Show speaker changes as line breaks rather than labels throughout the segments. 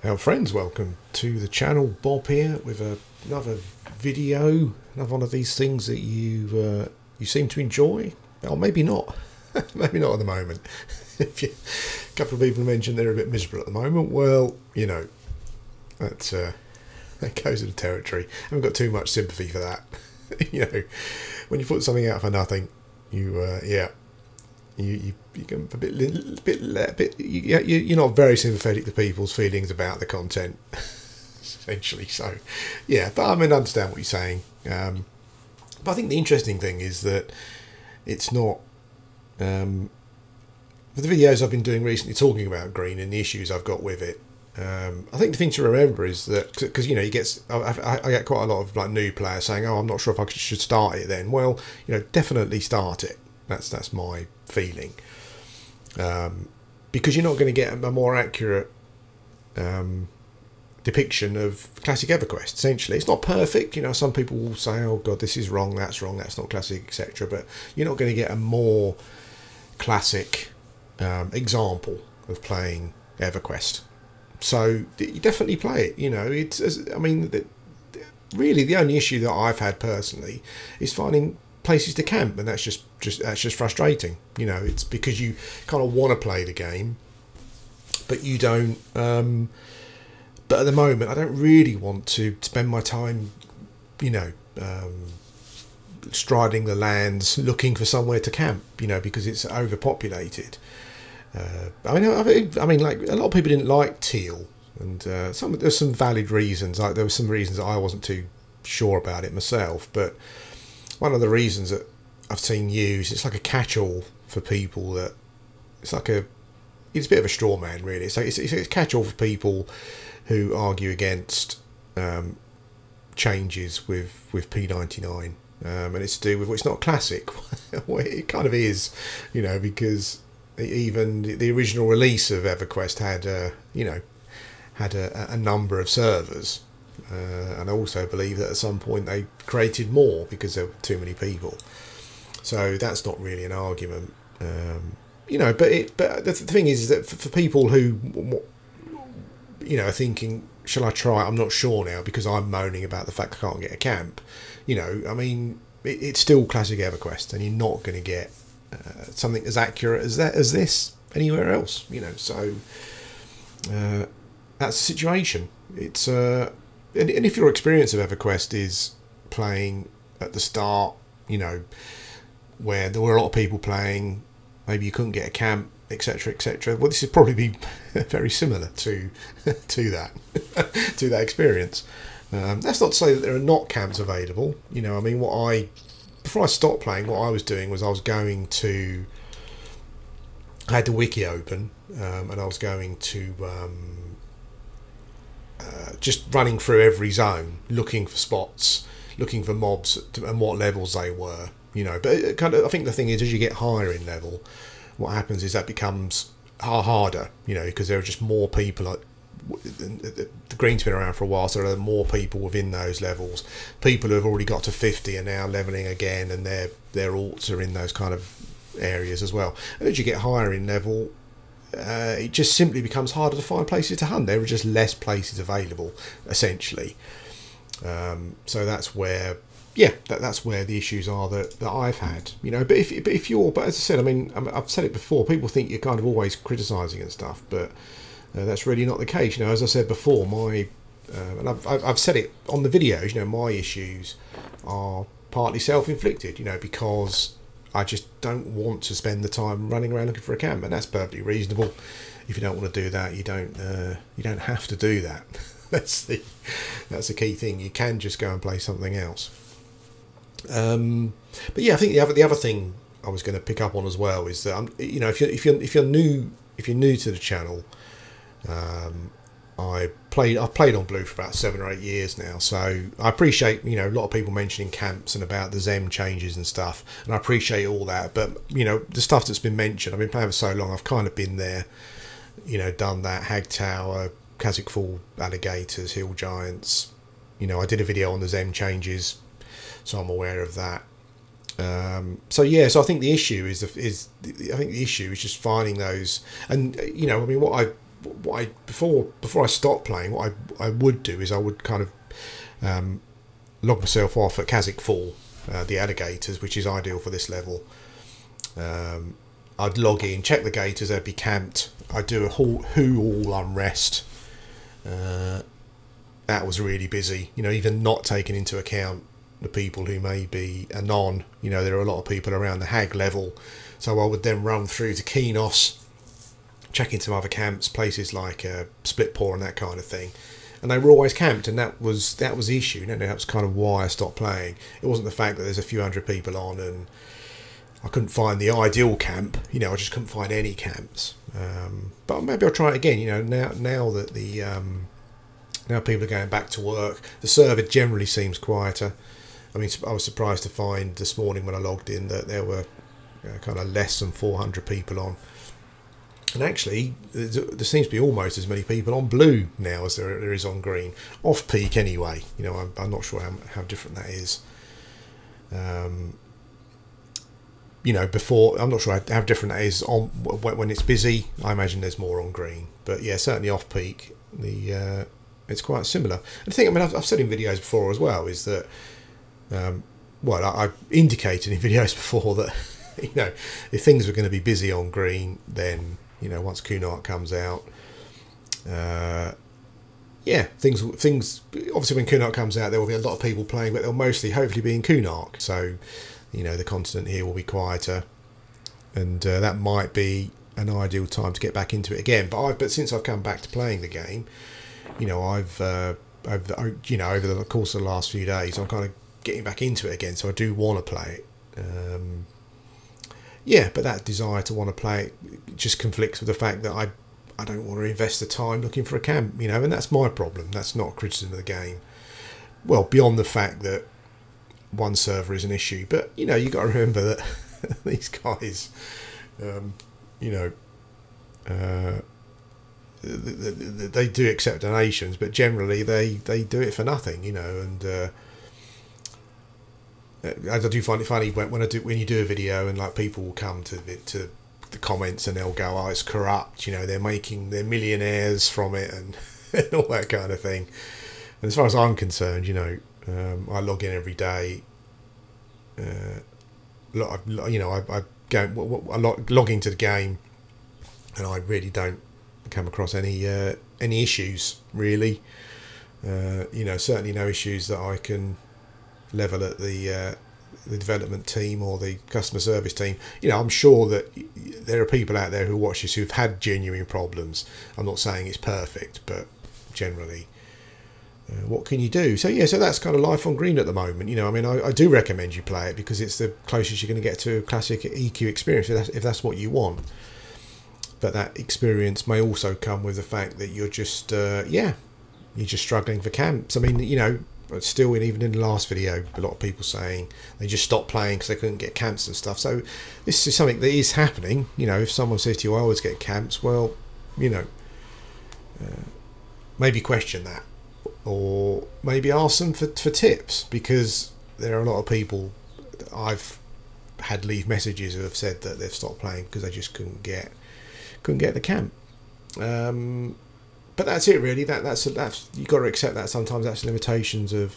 Our friends, welcome to the channel. Bob here with another video, another one of these things that you seem to enjoy, or maybe not. Maybe not at the moment. A couple of people mentioned they're a bit miserable at the moment. Well, you know, that goes with the territory. I haven't got too much sympathy for that. You know, when you put something out for nothing, you can you're not very sympathetic to people's feelings about the content, essentially. So, yeah, but I mean, I understand what you're saying. But I think the interesting thing is that it's not. For the videos I've been doing recently talking about green and the issues I've got with it, I think the thing to remember is that, because you know, I get quite a lot of like new players saying, "Oh, I'm not sure if I should start it." Then, well, you know, definitely start it. That's my feeling, because you're not going to get a more accurate depiction of classic Everquest. Essentially, it's not perfect. You know, some people will say, "Oh God, this is wrong. That's not classic, etc." But you're not going to get a more classic example of playing Everquest. So you definitely play it. You know, I mean, really the only issue that I've had personally is finding places to camp, and that's just frustrating. You know, it's because you kind of want to play the game, but you don't. But at the moment, I don't really want to spend my time, you know, striding the lands looking for somewhere to camp. You know, because it's overpopulated. I mean, like a lot of people didn't like teal, and there's some valid reasons. Like there were some reasons that I wasn't too sure about it myself, but one of the reasons that I've seen used, it's like a catch-all for people that it's a bit of a straw man, really. It's a catch-all for people who argue against changes with P99, and it's to do with, well, it's not classic. Well, it kind of is, you know, because even the original release of Everquest had a number of servers, and I also believe that at some point they created more because there were too many people. So that's not really an argument, you know. But the thing is that for people who, you know, are thinking, shall I try? I'm not sure now because I'm moaning about the fact I can't get a camp. You know, I mean, it's still classic Everquest, and you're not going to get something as accurate as this anywhere else. You know, so that's the situation. It's and if your experience of Everquest is playing at the start, you know, where there were a lot of people playing, maybe you couldn't get a camp, etc., etc. Well, this would probably be very similar to that to that experience. That's not to say that there are not camps available. You know, I mean, before I stopped playing, what I was doing was I had the wiki open, and I was going to just running through every zone, looking for spots, looking for mobs and what levels they were. You know, but I think the thing is, as you get higher in level, what happens is that becomes harder. You know, because there are just more people. Like the green's been around for a while, so there are more people within those levels. People who have already got to 50 are now leveling again, and their alts are in those kind of areas as well. And as you get higher in level, it just simply becomes harder to find places to hunt. There are just less places available, essentially. So that's where, yeah, that's where the issues are that I've had. You know, but but as I said, I mean, I've said it before. People think you're kind of always criticising and stuff, but that's really not the case. You know, as I said before, and I've said it on the videos. You know, my issues are partly self-inflicted. You know, because I just don't want to spend the time running around looking for a camp, and that's perfectly reasonable. If you don't want to do that, you don't have to do that. That's the key thing. You can just go and play something else. But yeah, I think the other thing I was going to pick up on as well is that you know, if you're new to the channel, I've played on Blue for about 7 or 8 years now, so I appreciate, you know, a lot of people mentioning camps and about the Zem changes and stuff, and I appreciate all that. But you know, the stuff that's been mentioned, I've been playing for so long, I've kind of been there, you know, done that. Hag Tower, Kazakh Fall, Alligators, Hill Giants. You know, I did a video on the Zem changes, so I'm aware of that. So yeah, so I think the issue is just finding those, and you know, I mean, before I stop playing, what I would do is I would kind of log myself off at Kazakh Fall, the alligators, which is ideal for this level. I'd log in, check the gators, they'd be camped. I'd do a who all unrest. That was really busy, you know, even not taking into account the people who may be anon. You know, there are a lot of people around the hag level, so I would then run through to Kenos, checking some other camps, places like Splitpaw and that kind of thing, and they were always camped, and that was the issue. And that was kind of why I stopped playing. It wasn't the fact that there's a few hundred people on and I couldn't find the ideal camp, you know, I just couldn't find any camps. But maybe I'll try it again, you know, now that the now people are going back to work, the server generally seems quieter. I mean, I was surprised to find this morning when I logged in that there were kind of less than 400 people on. And actually, there seems to be almost as many people on blue now as there is on green. Off peak anyway, you know, I'm not sure how different that is. You know, before, I'm not sure how different that is on when it's busy. I imagine there's more on green, but yeah, certainly off peak, it's quite similar. And the thing, I mean, I've said in videos before as well, is that, well, I've indicated in videos before that, you know, if things were going to be busy on green, then, you know, once Kunark comes out, yeah, things obviously when Kunark comes out, there will be a lot of people playing, but they'll mostly hopefully be in Kunark, so, you know, the continent here will be quieter, and that might be an ideal time to get back into it again. But since I've come back to playing the game, you know, over the course of the last few days, I'm kind of getting back into it again, so I do want to play it. Yeah, but that desire to want to play it just conflicts with the fact that I don't want to invest the time looking for a camp, you know, and that's my problem. That's not a criticism of the game. Well, beyond the fact that one server is an issue, but you know, you got to remember that these guys, you know, they do accept donations, but generally they do it for nothing, you know. And I do find it funny when you do a video and like people will come to the comments and they'll go, "Oh, it's corrupt," you know, they're millionaires from it and, and all that kind of thing. And as far as I'm concerned, you know, I log in every day. You know, I log into the game, and I really don't come across any issues really. You know, certainly no issues that I can level at the development team or the customer service team. You know, I'm sure that there are people out there who watch this who've had genuine problems. I'm not saying it's perfect, but generally, what can you do? So yeah, so that's kind of life on green at the moment. You know, I mean, I do recommend you play it because it's the closest you're going to get to a classic EQ experience if that's what you want. But that experience may also come with the fact that you're just you're just struggling for camps. I mean, you know, still even in the last video, a lot of people saying they just stopped playing because they couldn't get camps and stuff. So this is something that is happening. You know, if someone says to you, "I always get camps," well, you know, maybe question that. Or maybe ask them for tips, because there are a lot of people that I've had leave messages who have said that they've stopped playing because they just couldn't get the camp. But that's it really. That's you've got to accept that sometimes that's limitations of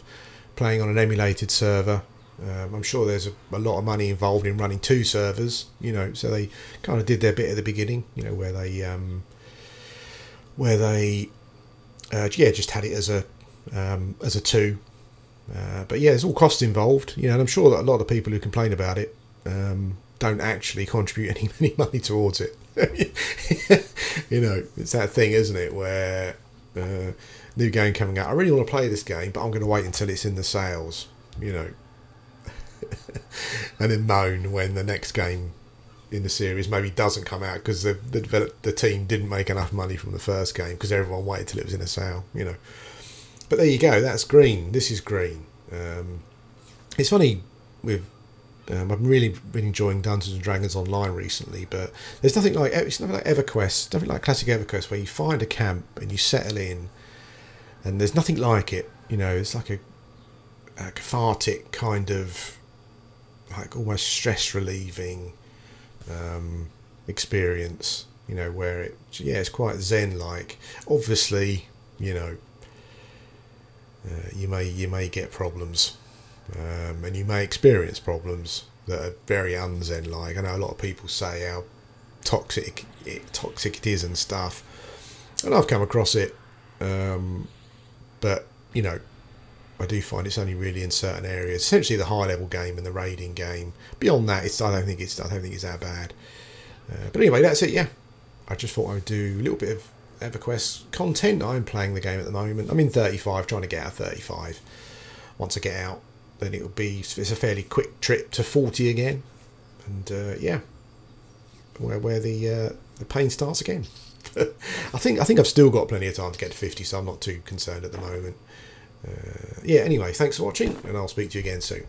playing on an emulated server. I'm sure there's a lot of money involved in running two servers. You know, so they kind of did their bit at the beginning. You know, where they just had it as a two, but yeah, there's all costs involved, you know, and I'm sure that a lot of people who complain about it don't actually contribute any money towards it. You know, it's that thing, isn't it, where new game coming out, I really want to play this game, but I'm going to wait until it's in the sales, you know, and then moan when the next game in the series maybe doesn't come out because the team didn't make enough money from the first game because everyone waited till it was in a sale, you know. But there you go, that's green. This is green. It's funny with I've really been enjoying Dungeons and Dragons Online recently, but it's nothing like Everquest, nothing like classic Everquest where you find a camp and you settle in, and there's nothing like it. You know, it's like a cathartic kind of, like almost stress relieving experience. you know, where it's quite zen-like. Obviously, you know, you may get problems, and you may experience problems that are very unzen-like. I know a lot of people say how toxic it is and stuff, and I've come across it, but you know, I do find it's only really in certain areas, essentially the high level game and the raiding game. Beyond that, I don't think it's that bad. But anyway, that's it. Yeah, I just thought I would do a little bit of EverQuest content. I'm playing the game at the moment. I'm in 35, trying to get out of 35. Once I get out, then it's a fairly quick trip to 40 again, and yeah, where the pain starts again. I think I've still got plenty of time to get to 50, so I'm not too concerned at the moment. Yeah, anyway, thanks for watching, and I'll speak to you again soon.